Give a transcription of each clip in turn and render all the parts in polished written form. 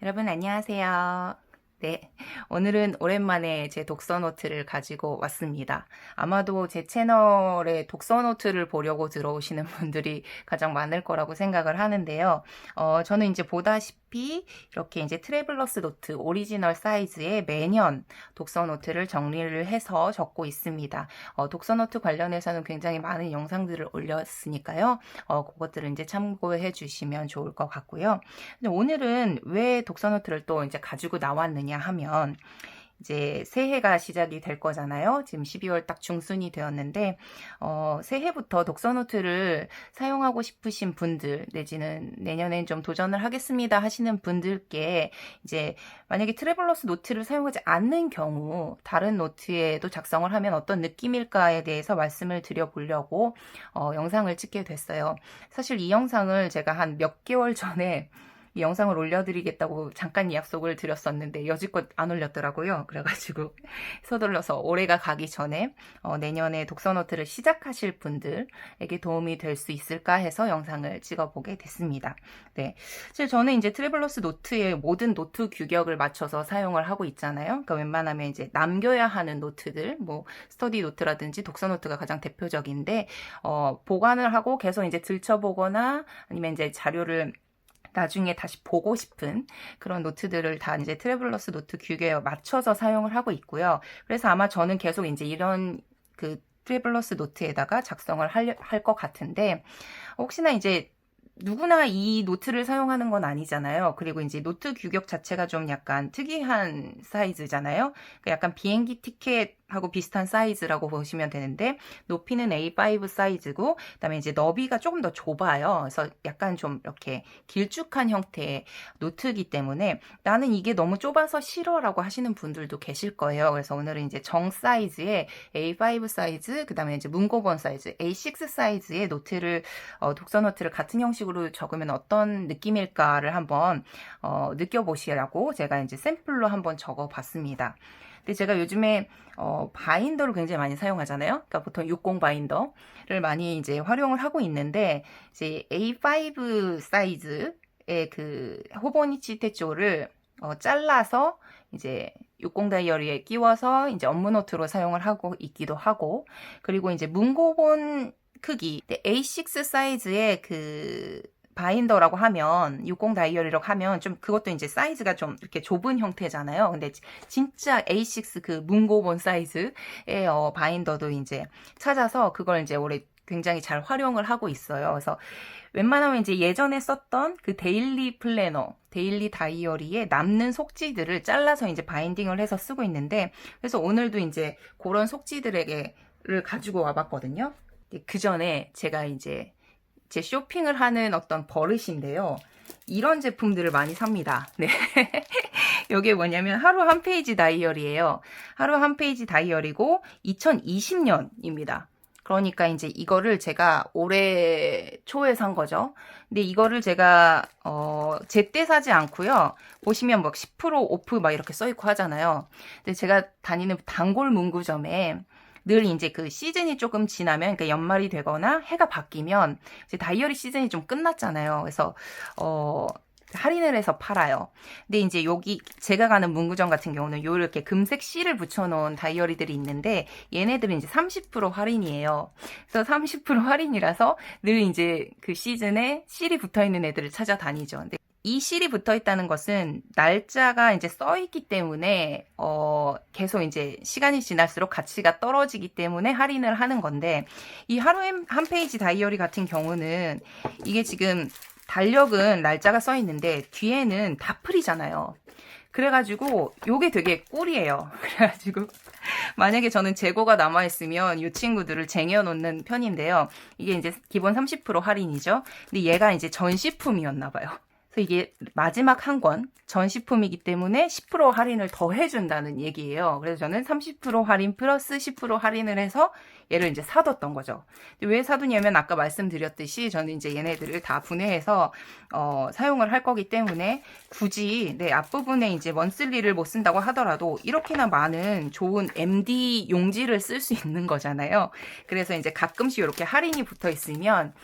여러분 안녕하세요. 네, 오늘은 오랜만에 제 독서 노트를 가지고 왔습니다. 아마도 제 채널에 독서 노트를 보려고 들어오시는 분들이 가장 많을 거라고 생각을 하는데요. 저는 이제 보다시피 이렇게 이제 트래블러스 노트 오리지널 사이즈의 매년 독서 노트를 정리를 해서 적고 있습니다. 독서 노트 관련해서는 굉장히 많은 영상들을 올렸으니까요. 그것들을 이제 참고해 주시면 좋을 것 같고요. 근데 오늘은 왜 독서 노트를 또 이제 가지고 나왔느냐 하면 이제 새해가 시작이 될 거잖아요. 지금 12월 딱 중순이 되었는데 새해부터 독서 노트를 사용하고 싶으신 분들 내지는 내년엔 좀 도전을 하겠습니다 하시는 분들께 이제 만약에 트래블러스 노트를 사용하지 않는 경우 다른 노트에도 작성을 하면 어떤 느낌일까에 대해서 말씀을 드려보려고 영상을 찍게 됐어요. 사실 이 영상을 제가 한 몇 개월 전에 이 영상을 올려드리겠다고 잠깐 약속을 드렸었는데 여지껏 안 올렸더라고요. 그래가지고 서둘러서 올해가 가기 전에 내년에 독서노트를 시작하실 분들에게 도움이 될 수 있을까 해서 영상을 찍어보게 됐습니다. 네, 사실 저는 이제 트래블러스 노트의 모든 노트 규격을 맞춰서 사용을 하고 있잖아요. 그러니까 웬만하면 이제 남겨야 하는 노트들, 뭐 스터디 노트라든지 독서 노트가 가장 대표적인데 보관을 하고 계속 이제 들춰보거나 아니면 이제 자료를 나중에 다시 보고 싶은 그런 노트들을 다 이제 트래블러스 노트 규격에 맞춰서 사용을 하고 있고요. 그래서 아마 저는 계속 이제 이런 그 트래블러스 노트에다가 작성을 할 것 같은데 혹시나 이제 누구나 이 노트를 사용하는 건 아니잖아요. 그리고 이제 노트 규격 자체가 좀 약간 특이한 사이즈잖아요. 그러니까 약간 비행기 티켓하고 비슷한 사이즈라고 보시면 되는데 높이는 A5 사이즈고 그다음에 이제 너비가 조금 더 좁아요. 그래서 약간 좀 이렇게 길쭉한 형태의 노트이기 때문에 나는 이게 너무 좁아서 싫어라고 하시는 분들도 계실 거예요. 그래서 오늘은 이제 정 사이즈의 A5 사이즈, 그다음에 이제 문고본 사이즈, A6 사이즈의 노트를 독서 노트를 같은 형식으로 적으면 어떤 느낌일까를 한번 느껴보시라고 제가 이제 샘플로 한번 적어봤습니다. 근데 제가 요즘에 바인더를 굉장히 많이 사용하잖아요. 그러니까 보통 60 바인더를 많이 이제 활용을 하고 있는데 이제 A5 사이즈의 그 호보니치 테초를 잘라서 이제 60 다이어리에 끼워서 이제 업무 노트로 사용을 하고 있기도 하고 그리고 이제 문고본 크기 A6 사이즈의 그 바인더라고 하면 60 다이어리라고 하면 좀 그것도 이제 사이즈가 좀 이렇게 좁은 형태잖아요. 근데 진짜 A6 그 문고본 사이즈의 바인더도 이제 찾아서 그걸 이제 올해 굉장히 잘 활용을 하고 있어요. 그래서 웬만하면 이제 예전에 썼던 그 데일리 플래너, 데일리 다이어리에 남는 속지들을 잘라서 이제 바인딩을 해서 쓰고 있는데 그래서 오늘도 이제 그런 속지들을 가지고 와봤거든요. 그 전에 제가 이제 제 쇼핑을 하는 어떤 버릇인데요. 이런 제품들을 많이 삽니다. 네. 이게 뭐냐면 하루 한 페이지 다이어리예요. 하루 한 페이지 다이어리고 2020년입니다. 그러니까 이제 이거를 제가 올해 초에 산 거죠. 근데 이거를 제가 제때 사지 않고요. 보시면 뭐 10% 오프 막 이렇게 써 있고 하잖아요. 근데 제가 다니는 단골 문구점에 늘 이제 그 시즌이 조금 지나면, 그러니까 연말이 되거나 해가 바뀌면 이제 다이어리 시즌이 좀 끝났잖아요. 그래서 할인을 해서 팔아요. 근데 이제 여기 제가 가는 문구점 같은 경우는 이렇게 금색 실을 붙여놓은 다이어리들이 있는데 얘네들은 이제 30% 할인이에요. 그래서 30% 할인이라서 늘 이제 그 시즌에 실이 붙어있는 애들을 찾아다니죠. 근데 이 실이 붙어 있다는 것은 날짜가 이제 써 있기 때문에 계속 이제 시간이 지날수록 가치가 떨어지기 때문에 할인을 하는 건데 이 하루에 한 페이지 다이어리 같은 경우는 이게 지금 달력은 날짜가 써 있는데 뒤에는 다플이잖아요. 그래가지고 요게 되게 꿀이에요. 그래가지고 만약에 저는 재고가 남아있으면 이 친구들을 쟁여놓는 편인데요. 이게 이제 기본 30% 할인이죠. 근데 얘가 이제 전시품이었나 봐요. 이게 마지막 한 권 전시품이기 때문에 10% 할인을 더 해준다는 얘기예요. 그래서 저는 30% 할인 플러스 10% 할인을 해서 얘를 이제 사뒀던 거죠. 왜 사두냐면 아까 말씀드렸듯이 저는 이제 얘네들을 다 분해해서 사용을 할 거기 때문에 굳이 내 앞부분에 이제 먼슬리를 못 쓴다고 하더라도 이렇게나 많은 좋은 MD 용지를 쓸 수 있는 거잖아요. 그래서 이제 가끔씩 이렇게 할인이 붙어 있으면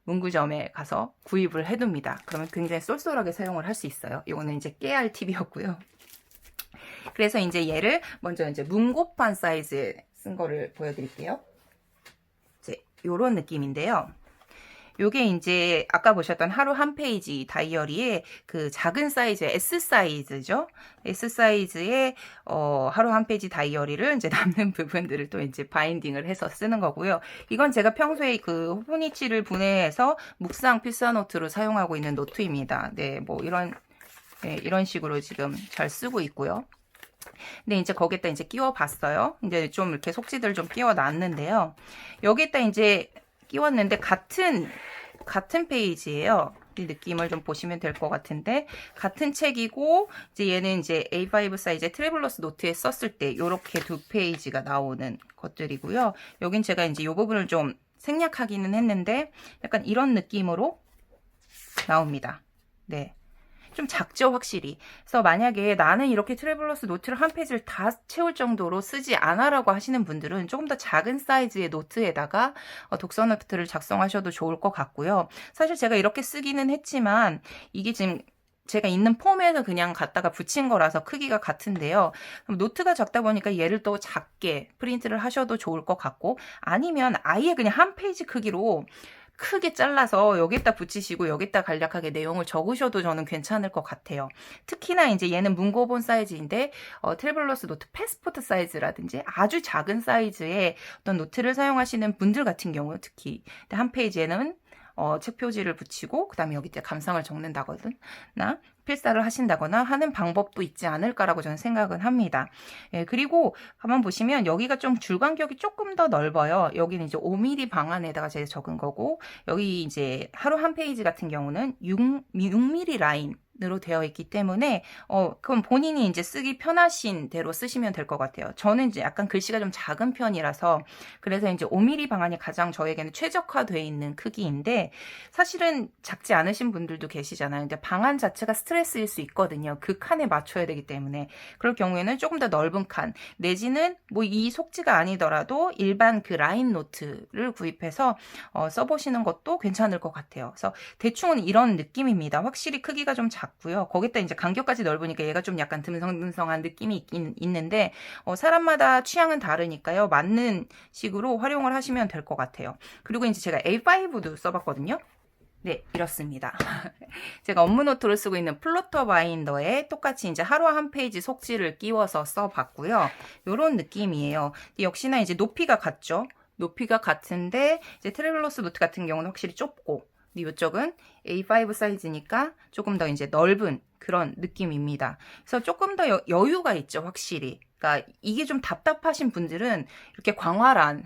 문구점에 가서 구입을 해둡니다. 그러면 굉장히 쏠쏠하게 사용을 할 수 있어요. 이거는 이제 깨알 팁이었고요. 그래서 이제 얘를 먼저 이제 문고판 사이즈에 쓴 거를 보여드릴게요. 이제 요런 느낌인데요. 요게 이제 아까 보셨던 하루 한 페이지 다이어리의 그 작은 사이즈의 S 사이즈죠. S 사이즈의 하루 한 페이지 다이어리를 이제 남는 부분들을 또 이제 바인딩을 해서 쓰는 거고요. 이건 제가 평소에 그 호보니치를 분해해서 묵상 필사노트로 사용하고 있는 노트입니다. 네, 뭐 이런 식으로 지금 잘 쓰고 있고요. 근데 이제 거기에다 이제 끼워 봤어요. 이제 좀 이렇게 속지들 좀 끼워 놨는데요. 여기에다 이제 끼웠는데 같은 페이지예요. 이 느낌을 좀 보시면 될 것 같은데 같은 책이고 이제 얘는 이제 A5 사이즈의 트래블러스 노트에 썼을 때 이렇게 두 페이지가 나오는 것들이고요. 여긴 제가 이제 이 부분을 좀 생략하기는 했는데 약간 이런 느낌으로 나옵니다. 네. 좀 작죠, 확실히. 그래서 만약에 나는 이렇게 트래블러스 노트를 한 페이지를 다 채울 정도로 쓰지 않아라고 하시는 분들은 조금 더 작은 사이즈의 노트에다가 독서 노트를 작성하셔도 좋을 것 같고요. 사실 제가 이렇게 쓰기는 했지만 이게 지금 제가 있는 폼에서 그냥 갖다가 붙인 거라서 크기가 같은데요. 노트가 작다 보니까 얘를 또 작게 프린트를 하셔도 좋을 것 같고 아니면 아예 그냥 한 페이지 크기로 크게 잘라서 여기다 붙이시고 여기다 간략하게 내용을 적으셔도 저는 괜찮을 것 같아요. 특히나 이제 얘는 문고본 사이즈인데 트래블러스 노트 패스포트 사이즈라든지 아주 작은 사이즈의 어떤 노트를 사용하시는 분들 같은 경우 특히 한 페이지에는 책 표지를 붙이고 그 다음에 여기 감상을 적는다거나 필사를 하신다거나 하는 방법도 있지 않을까라고 저는 생각은 합니다. 예, 그리고 가만 보시면 여기가 좀 줄 간격이 조금 더 넓어요. 여기는 이제 5mm 방안에다가 제가 적은 거고 여기 이제 하루 한 페이지 같은 경우는 6mm 라인 으로 되어 있기 때문에 그럼 본인이 이제 쓰기 편하신 대로 쓰시면 될 것 같아요. 저는 이제 약간 글씨가 좀 작은 편이라서 그래서 이제 5mm 방안이 가장 저에게는 최적화되어 있는 크기인데 사실은 작지 않으신 분들도 계시잖아요. 근데 방안 자체가 스트레스일 수 있거든요. 그 칸에 맞춰야 되기 때문에 그럴 경우에는 조금 더 넓은 칸 내지는 뭐 이 속지가 아니더라도 일반 그 라인 노트를 구입해서 써보시는 것도 괜찮을 것 같아요. 그래서 대충은 이런 느낌입니다. 확실히 크기가 좀 작고요. 거기다 이제 간격까지 넓으니까 얘가 좀 약간 듬성듬성한 느낌이 있긴 있는데 사람마다 취향은 다르니까요. 맞는 식으로 활용을 하시면 될 것 같아요. 그리고 이제 제가 A5도 써봤거든요. 네, 이렇습니다. 제가 업무 노트를 쓰고 있는 플로터 바인더에 똑같이 이제 하루 한 페이지 속지를 끼워서 써봤고요. 이런 느낌이에요. 역시나 이제 높이가 같죠. 높이가 같은데 이제 트래블러스 노트 같은 경우는 확실히 좁고 이쪽은 A5 사이즈니까 조금 더 이제 넓은 그런 느낌입니다. 그래서 조금 더 여유가 있죠, 확실히. 그러니까 이게 좀 답답하신 분들은 이렇게 광활한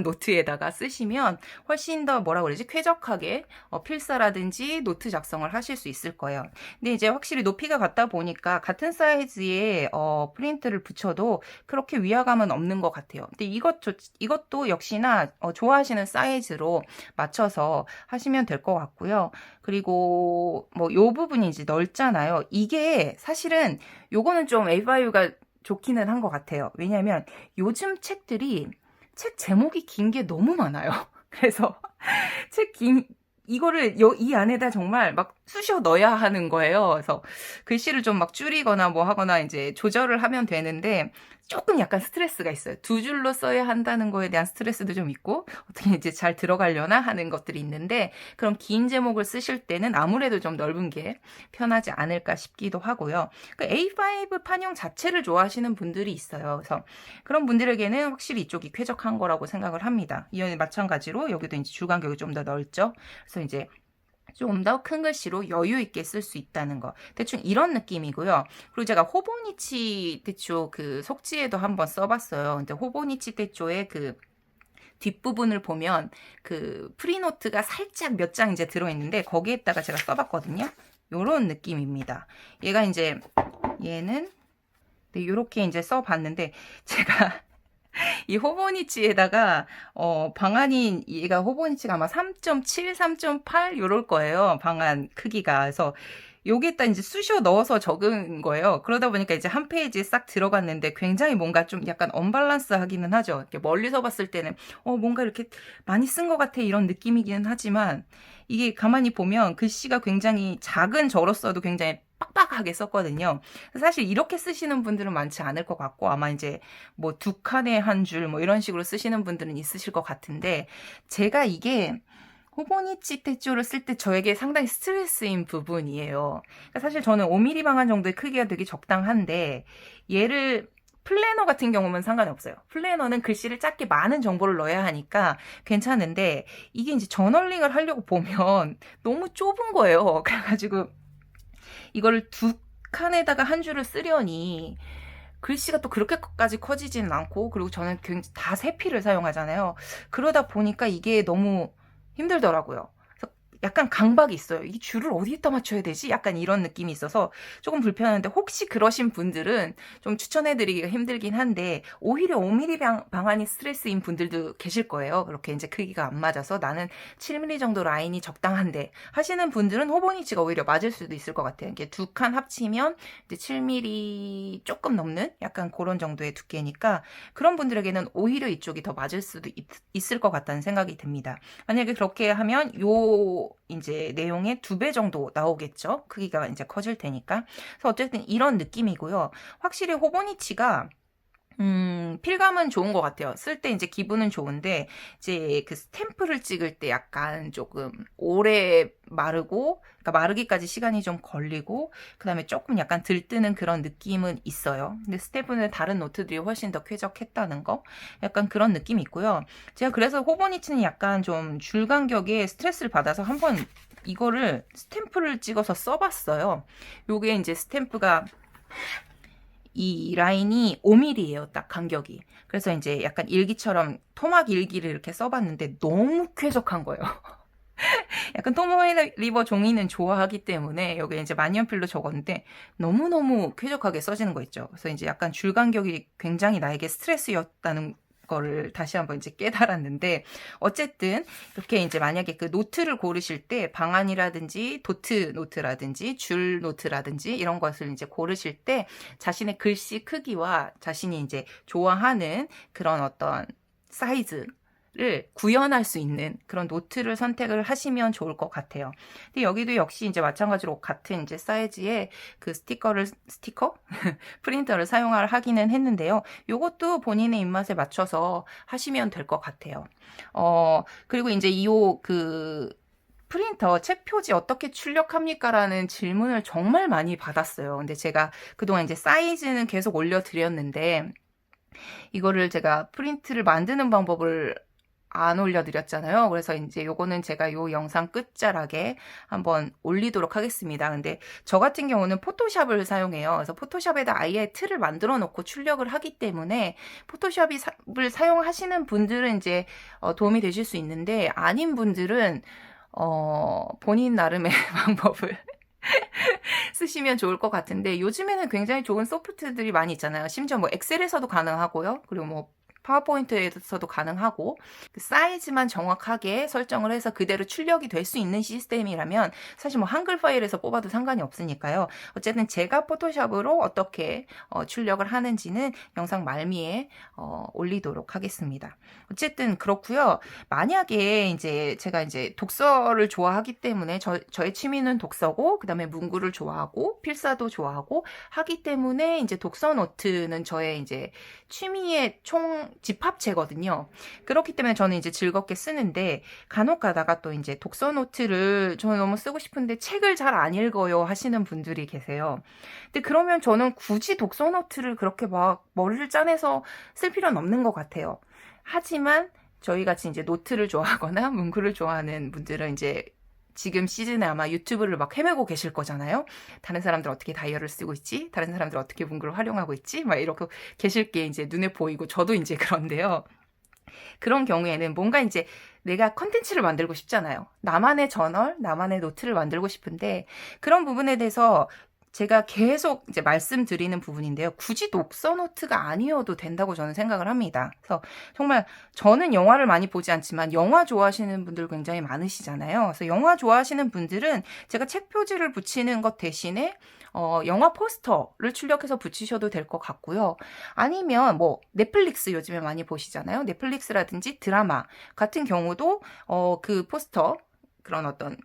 노트에다가 쓰시면 훨씬 더 뭐라 그러지? 쾌적하게 필사라든지 노트 작성을 하실 수 있을 거예요. 근데 이제 확실히 높이가 같다 보니까 같은 사이즈의 프린트를 붙여도 그렇게 위화감은 없는 것 같아요. 근데 이것도 역시나 좋아하시는 사이즈로 맞춰서 하시면 될 것 같고요. 그리고 뭐 요 부분이 이제 넓잖아요. 이게 사실은 요거는 좀 A5가 좋기는 한 것 같아요. 왜냐하면 요즘 책 제목이 긴 게 너무 많아요. 그래서 이거를 이 안에다 정말 막 쑤셔 넣어야 하는 거예요. 그래서 글씨를 좀 막 줄이거나 뭐 하거나 이제 조절을 하면 되는데 조금 약간 스트레스가 있어요. 두 줄로 써야 한다는 거에 대한 스트레스도 좀 있고 어떻게 이제 잘 들어가려나 하는 것들이 있는데 그럼 긴 제목을 쓰실 때는 아무래도 좀 넓은 게 편하지 않을까 싶기도 하고요. 그러니까 A5 판형 자체를 좋아하시는 분들이 있어요. 그래서 그런 분들에게는 확실히 이쪽이 쾌적한 거라고 생각을 합니다. 이와 마찬가지로 여기도 이제 줄 간격이 좀 더 넓죠. 그래서 이제 좀 더 큰 글씨로 여유 있게 쓸 수 있다는 거. 대충 이런 느낌이고요. 그리고 제가 호보니치 떼쪼 그 속지에도 한번 써봤어요. 근데 호보니치 떼쪼의 그 뒷부분을 보면 그 프리노트가 살짝 몇 장 이제 들어있는데 거기에다가 제가 써봤거든요. 요런 느낌입니다. 얘는 이렇게 이제 써봤는데 제가 이 호보니치에다가 방안이 얘가 호보니치가 아마 3.7, 3.8 요럴 거예요. 방안 크기가. 그래서 여기에다 이제 쑤셔 넣어서 적은 거예요. 그러다 보니까 이제 한 페이지에 싹 들어갔는데 굉장히 뭔가 좀 약간 언밸런스 하기는 하죠. 이렇게 멀리서 봤을 때는 뭔가 이렇게 많이 쓴 것 같아 이런 느낌이기는 하지만 이게 가만히 보면 글씨가 굉장히 작은 저로서도 굉장히 빡빡하게 썼거든요. 사실 이렇게 쓰시는 분들은 많지 않을 것 같고 아마 이제 뭐 두 칸에 한 줄 뭐 이런 식으로 쓰시는 분들은 있으실 것 같은데 제가 이게 호보니치 테초를 쓸 때 저에게 상당히 스트레스인 부분이에요. 그러니까 사실 저는 5mm 방한 정도의 크기가 되게 적당한데 얘를 플래너 같은 경우는 상관이 없어요. 플래너는 글씨를 작게 많은 정보를 넣어야 하니까 괜찮은데 이게 이제 저널링을 하려고 보면 너무 좁은 거예요. 그래가지고 이거를 두 칸에다가 한 줄을 쓰려니 글씨가 또 그렇게까지 커지지는 않고 그리고 저는 다 세피를 사용하잖아요. 그러다 보니까 이게 너무 힘들더라고요. 그래서 약간 강박이 있어요. 이 줄을 어디에다 맞춰야 되지? 약간 이런 느낌이 있어서 조금 불편한데 혹시 그러신 분들은 좀 추천해드리기가 힘들긴 한데 오히려 5mm 방안이 스트레스인 분들도 계실 거예요. 그렇게 이제 크기가 안 맞아서 나는 7mm 정도 라인이 적당한데 하시는 분들은 호보니치가 오히려 맞을 수도 있을 것 같아요. 이게 두 칸 합치면 이제 7mm 조금 넘는 약간 그런 정도의 두께니까 그런 분들에게는 오히려 이쪽이 더 맞을 수도 있을 것 같다는 생각이 듭니다. 만약에 그렇게 하면 요 이제 내용의 2배 정도 나오겠죠. 크기가 이제 커질 테니까. 그래서 어쨌든 이런 느낌이고요. 확실히 호보니치가 필감은 좋은 것 같아요. 쓸 때 이제 기분은 좋은데, 이제 그 스탬프를 찍을 때 약간 조금 오래 마르고, 그러니까 마르기까지 시간이 좀 걸리고, 그 다음에 조금 약간 들뜨는 그런 느낌은 있어요. 근데 스탬프는 다른 노트들이 훨씬 더 쾌적했다는 거? 약간 그런 느낌이 있고요. 제가 그래서 호보니치는 약간 좀 줄 간격에 스트레스를 받아서 한번 이거를 스탬프를 찍어서 써봤어요. 요게 이제 스탬프가 이 라인이 5mm예요, 딱 간격이. 그래서 이제 약간 일기처럼 토막 일기를 이렇게 써봤는데 너무 쾌적한 거예요. 약간 토모리버 종이는 좋아하기 때문에 여기 이제 만년필로 적었는데 너무너무 쾌적하게 써지는 거 있죠. 그래서 이제 약간 줄 간격이 굉장히 나에게 스트레스였다는 거를 다시 한번 이제 깨달았는데 어쨌든 이렇게 이제 만약에 그 노트를 고르실 때 방안이라든지 도트 노트라든지 줄 노트라든지 이런 것을 이제 고르실 때 자신의 글씨 크기와 자신이 이제 좋아하는 그런 어떤 사이즈 를 구현할 수 있는 그런 노트를 선택을 하시면 좋을 것 같아요. 근데 여기도 역시 이제 마찬가지로 같은 이제 사이즈의 그 스티커? 프린터를 하기는 했는데요. 요것도 본인의 입맛에 맞춰서 하시면 될 것 같아요. 그리고 이제 프린터 책 표지 어떻게 출력합니까? 라는 질문을 정말 많이 받았어요. 근데 제가 그동안 이제 사이즈는 계속 올려드렸는데 이거를 제가 프린트를 만드는 방법을 안 올려드렸잖아요. 그래서 이제 요거는 제가 요 영상 끝자락에 한번 올리도록 하겠습니다. 근데 저 같은 경우는 포토샵을 사용해요. 그래서 포토샵에다 아예 틀을 만들어 놓고 출력을 하기 때문에 포토샵을 사용하시는 분들은 이제 도움이 되실 수 있는데 아닌 분들은 본인 나름의 방법을 쓰시면 좋을 것 같은데 요즘에는 굉장히 좋은 소프트들이 많이 있잖아요. 심지어 뭐 엑셀에서도 가능하고요. 그리고 뭐 파워포인트에서도 가능하고 그 사이즈만 정확하게 설정을 해서 그대로 출력이 될 수 있는 시스템이라면 사실 뭐 한글 파일에서 뽑아도 상관이 없으니까요. 어쨌든 제가 포토샵으로 어떻게 출력을 하는지는 영상 말미에 올리도록 하겠습니다. 어쨌든 그렇고요. 만약에 이제 제가 이제 독서를 좋아하기 때문에 저의 취미는 독서고 그다음에 문구를 좋아하고 필사도 좋아하고 하기 때문에 이제 독서 노트는 저의 이제 취미의 총 집합체거든요. 그렇기 때문에 저는 이제 즐겁게 쓰는데 간혹 가다가 또 이제 독서 노트를 저는 너무 쓰고 싶은데 책을 잘 안 읽어요 하시는 분들이 계세요. 근데 그러면 저는 굳이 독서 노트를 그렇게 막 머리를 짜내서 쓸 필요는 없는 것 같아요. 하지만 저희 같이 이제 노트를 좋아하거나 문구를 좋아하는 분들은 이제 지금 시즌에 아마 유튜브를 막 헤매고 계실 거잖아요. 다른 사람들 어떻게 다이어를 쓰고 있지? 다른 사람들 어떻게 문구를 활용하고 있지? 막 이렇게 계실 게 이제 눈에 보이고 저도 이제 그런데요. 그런 경우에는 뭔가 이제 내가 컨텐츠를 만들고 싶잖아요. 나만의 저널, 나만의 노트를 만들고 싶은데 그런 부분에 대해서 제가 계속 이제 말씀드리는 부분인데요. 굳이 독서 노트가 아니어도 된다고 저는 생각을 합니다. 그래서 정말 저는 영화를 많이 보지 않지만 영화 좋아하시는 분들 굉장히 많으시잖아요. 그래서 영화 좋아하시는 분들은 제가 책 표지를 붙이는 것 대신에 영화 포스터를 출력해서 붙이셔도 될 것 같고요. 아니면 뭐 넷플릭스 요즘에 많이 보시잖아요. 넷플릭스라든지 드라마 같은 경우도 그 포스터 그런 어떤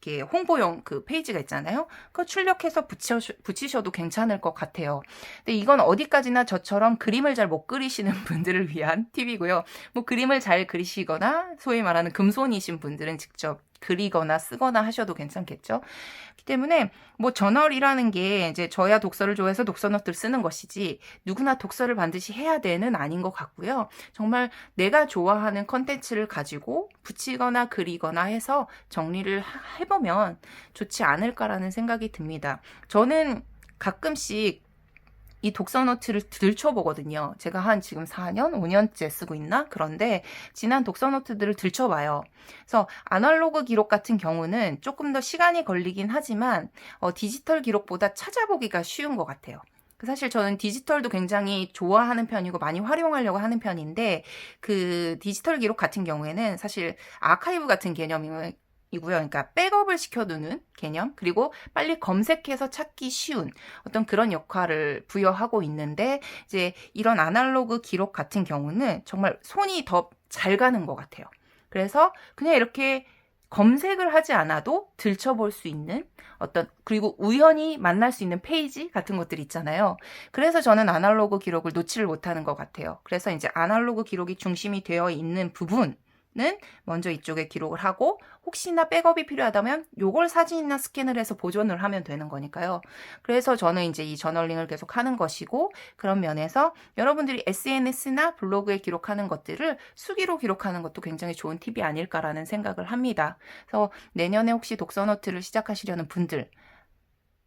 이렇게 홍보용 그 페이지가 있잖아요. 그거 출력해서 붙이셔도 괜찮을 것 같아요. 근데 이건 어디까지나 저처럼 그림을 잘 못 그리시는 분들을 위한 팁이고요. 뭐 그림을 잘 그리시거나 소위 말하는 금손이신 분들은 직접 그리거나 쓰거나 하셔도 괜찮겠죠. 그렇기 때문에 뭐 저널이라는 게 이제 저야 독서를 좋아해서 독서 노트를 쓰는 것이지 누구나 독서를 반드시 해야 되는 아닌 것 같고요. 정말 내가 좋아하는 컨텐츠를 가지고 붙이거나 그리거나 해서 정리를 해보면 좋지 않을까라는 생각이 듭니다. 저는 가끔씩 이 독서 노트를 들춰보거든요. 제가 한 지금 4년, 5년째 쓰고 있나? 그런데 지난 독서 노트들을 들춰봐요. 그래서 아날로그 기록 같은 경우는 조금 더 시간이 걸리긴 하지만 디지털 기록보다 찾아보기가 쉬운 것 같아요. 사실 저는 디지털도 굉장히 좋아하는 편이고 많이 활용하려고 하는 편인데 그 디지털 기록 같은 경우에는 사실 아카이브 같은 개념이고요. 그러니까 백업을 시켜두는 개념, 그리고 빨리 검색해서 찾기 쉬운 어떤 그런 역할을 부여하고 있는데 이제 이런 아날로그 기록 같은 경우는 정말 손이 더 잘 가는 것 같아요. 그래서 그냥 이렇게 검색을 하지 않아도 들춰볼 수 있는 어떤, 그리고 우연히 만날 수 있는 페이지 같은 것들이 있잖아요. 그래서 저는 아날로그 기록을 놓지를 못하는 것 같아요. 그래서 이제 아날로그 기록이 중심이 되어 있는 부분 는 먼저 이쪽에 기록을 하고 혹시나 백업이 필요하다면 요걸 사진이나 스캔을 해서 보존을 하면 되는 거니까요. 그래서 저는 이제 이 저널링을 계속 하는 것이고 그런 면에서 여러분들이 SNS나 블로그에 기록하는 것들을 수기로 기록하는 것도 굉장히 좋은 팁이 아닐까라는 생각을 합니다. 그래서 내년에 혹시 독서 노트를 시작하시려는 분들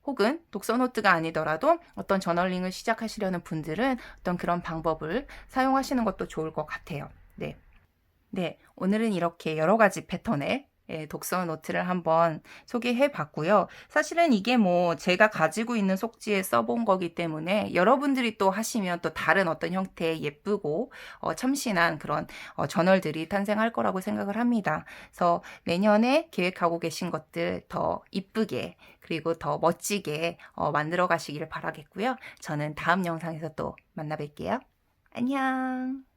혹은 독서 노트가 아니더라도 어떤 저널링을 시작하시려는 분들은 어떤 그런 방법을 사용하시는 것도 좋을 것 같아요. 네. 네, 오늘은 이렇게 여러 가지 패턴의 독서 노트를 한번 소개해 봤고요. 사실은 이게 뭐 제가 가지고 있는 속지에 써본 거기 때문에 여러분들이 또 하시면 또 다른 어떤 형태의 예쁘고 참신한 그런 저널들이 탄생할 거라고 생각을 합니다. 그래서 내년에 계획하고 계신 것들 더 이쁘게 그리고 더 멋지게 만들어 가시기를 바라겠고요. 저는 다음 영상에서 또 만나 뵐게요. 안녕!